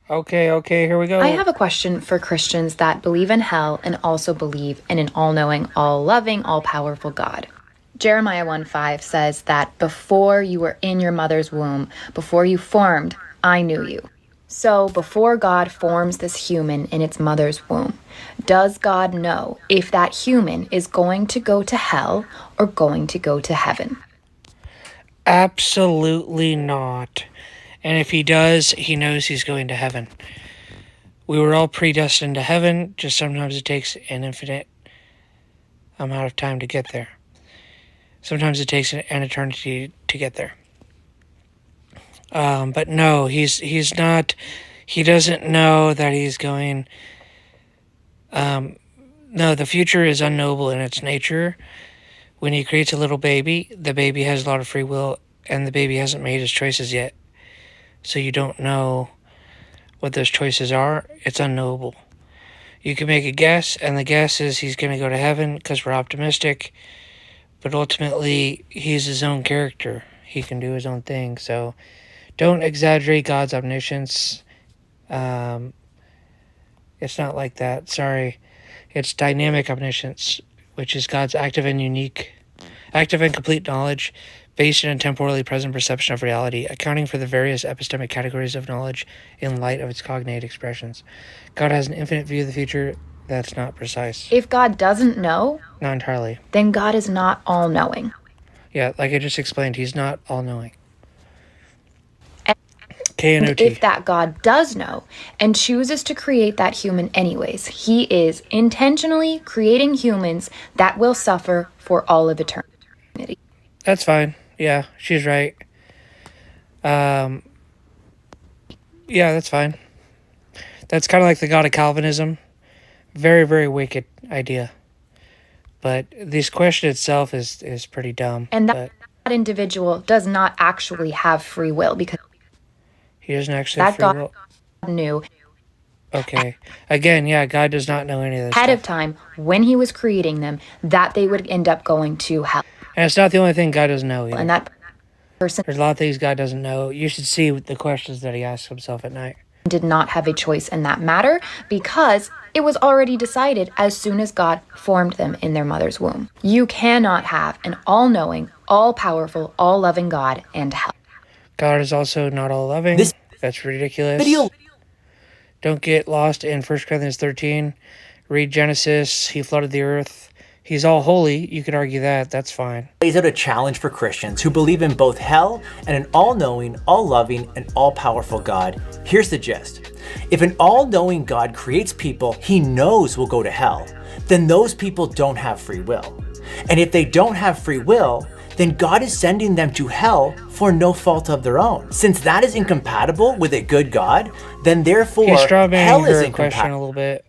Okay, here we I go. have a question for Christians that believe in hell and also believe in an all knowing, all loving, all powerful God. Jeremiah 1:5 says that before you were in your mother's womb, before you formed, I knew you. So before God forms this human in its mother's womb, does God know if that human is going to go to hell or going to go to heaven? Absolutely not. And if he does, he knows he's going to heaven. We were all predestined to heaven, just sometimes it takes an infinite amount of time to get there. Sometimes it takes an eternity to get there. But no, he's not. He doesn't know that he's going. No, the future is unknowable in its nature. When he creates a little baby, the baby has a lot of free will, and the baby hasn't made his choices yet. So you don't know what those choices are. It's unknowable. You can make a guess, and the guess is he's going to go to heaven because we're optimistic. But ultimately, he's his own character. He can do his own thing. So don't exaggerate God's omniscience. It's not like that. Sorry. It's dynamic omniscience, which is God's active and complete knowledge based in a temporally present perception of reality, accounting for the various epistemic categories of knowledge in light of its cognate expressions. God has an infinite view of the future that's not precise. If God doesn't know, Not entirely. then God is not all knowing. Yeah, like I just explained, he's not all-knowing. And if that God does know and chooses to create that human anyways, he is intentionally creating humans that will suffer for all of eternity. That's fine. Yeah, she's right. Yeah, that's fine. That's kind of like the God of Calvinism. Very, very wicked idea. But this question itself is pretty dumb. And that individual does not actually have free will because he doesn't actually have free will. God knew. Okay. Again, yeah, God does not know any of this ahead stuff. of time when he was creating them that they would end up going to hell. And it's not the only thing God doesn't know either. And that person, there's a lot of things God doesn't know. You should see the questions that he asks himself at night. Did not have a choice in that matter because it was already decided as soon as God formed them in their mother's womb. You cannot have an all-knowing, all-powerful, all-loving God and hell. God is also not all-loving. That's ridiculous. Don't get lost in 1 Corinthians 13. Read Genesis. He flooded the earth. He's all holy. You could argue that. That's fine. Lays out a challenge for Christians who believe in both hell and an all-knowing, all-loving, and all-powerful God. Here's the gist. If an all-knowing God creates people he knows will go to hell, then those people don't have free will. And if they don't have free will, then God is sending them to hell for no fault of their own. Since that is incompatible with a good God, then therefore hell is incompatible a little bit.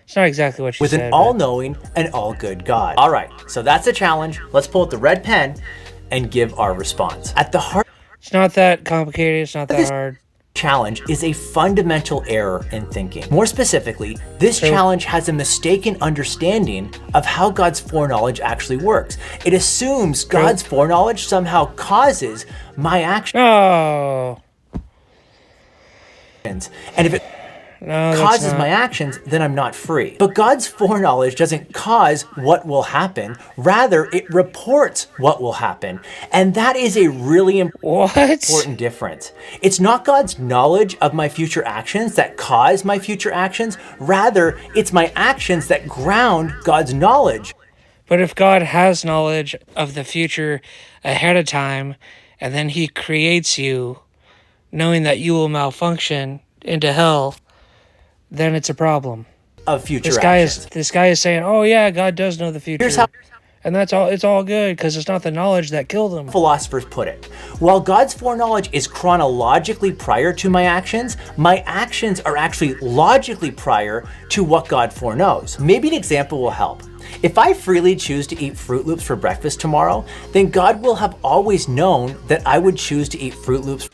It's not exactly what you said. With an all-knowing and all-good God. All right, so that's a challenge. Let's pull out the red pen and give our response. At the heart, it's not that complicated. It's not that hard. Challenge is a fundamental error in thinking. More specifically, this challenge has a mistaken understanding of how God's foreknowledge actually works. It assumes God's foreknowledge somehow causes my actions. Oh. And if it causes my actions, then I'm not free. But God's foreknowledge doesn't cause what will happen. Rather, it reports what will happen. And that is a really important difference. It's not God's knowledge of my future actions that cause my future actions. Rather, it's my actions that ground God's knowledge. But if God has knowledge of the future ahead of time, and then he creates you, knowing that you will malfunction into hell, then it's a problem. Of future actions. This guy is saying, "Oh yeah, God does know the future." Here's how, and that's all. It's all good because it's not the knowledge that killed him. Philosophers put it. While God's foreknowledge is chronologically prior to my actions are actually logically prior to what God foreknows. Maybe an example will help. If I freely choose to eat Fruit Loops for breakfast tomorrow, then God will have always known that I would choose to eat Fruit Loops.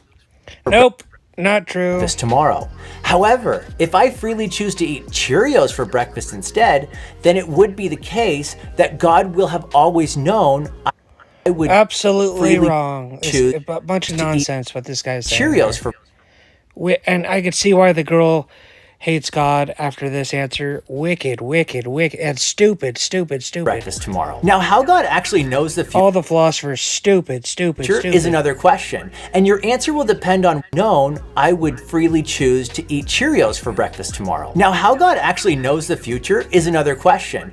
Nope. Not true. This tomorrow. However, if I freely choose to eat Cheerios for breakfast instead, then it would be the case that God will have always known I would absolutely wrong. It's a bunch of nonsense what this guy's saying. Cheerios for And I could see why the girl hates God after this answer. Wicked, wicked, wicked, and stupid, stupid, stupid. Breakfast tomorrow. Now, how God actually knows the future All the philosophers, stupid, stupid, stupid. is another question, and your answer will depend on known. I would freely choose to eat Cheerios for breakfast tomorrow. Now, how God actually knows the future is another question.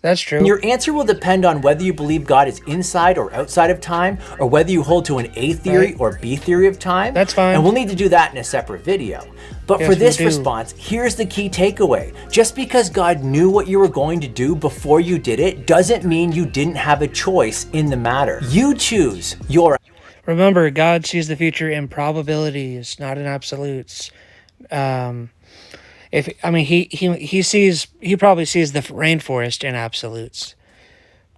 That's true. And your answer will depend on whether you believe God is inside or outside of time, or whether you hold to an A theory or B theory of time. That's fine. And we'll need to do that in a separate video. But Yes, for this we do. response, here's the key takeaway. Just because God knew what you were going to do before you did it doesn't mean you didn't have a choice in the matter. You choose your Remember, God sees the future in probabilities, not in absolutes. He probably sees the rainforest in absolutes,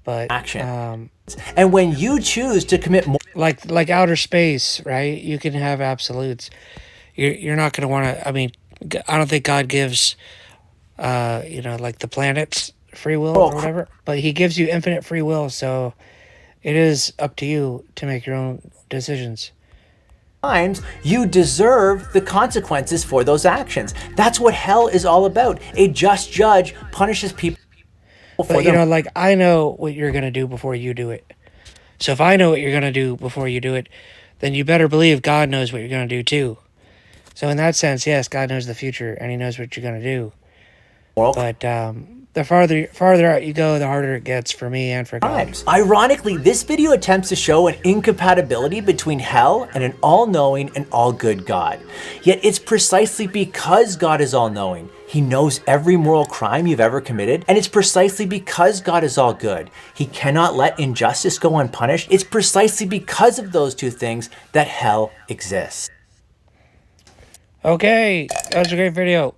but action. And when you choose to commit more like outer space, right? You can have absolutes. You're not going to want to. I mean, I don't think God gives, like the planets free will or whatever, but He gives you infinite free will. So it is up to you to make your own decisions. times, you deserve the consequences for those actions. That's what hell is all about. A just judge punishes people for But their like I know what you're gonna do before you do it. So if I know what you're gonna do before you do it, then you better believe God knows what you're gonna do too. So in that sense, yes, God knows the future and He knows what you're gonna do. moral But the farther out you go, the harder it gets for me and for God. crimes. Ironically, this video attempts to show an incompatibility between hell and an all-knowing and all-good God. Yet it's precisely because God is all-knowing, He knows every moral crime you've ever committed, and it's precisely because God is all good, He cannot let injustice go unpunished. It's precisely because of those two things that hell exists. Okay, that was a great video.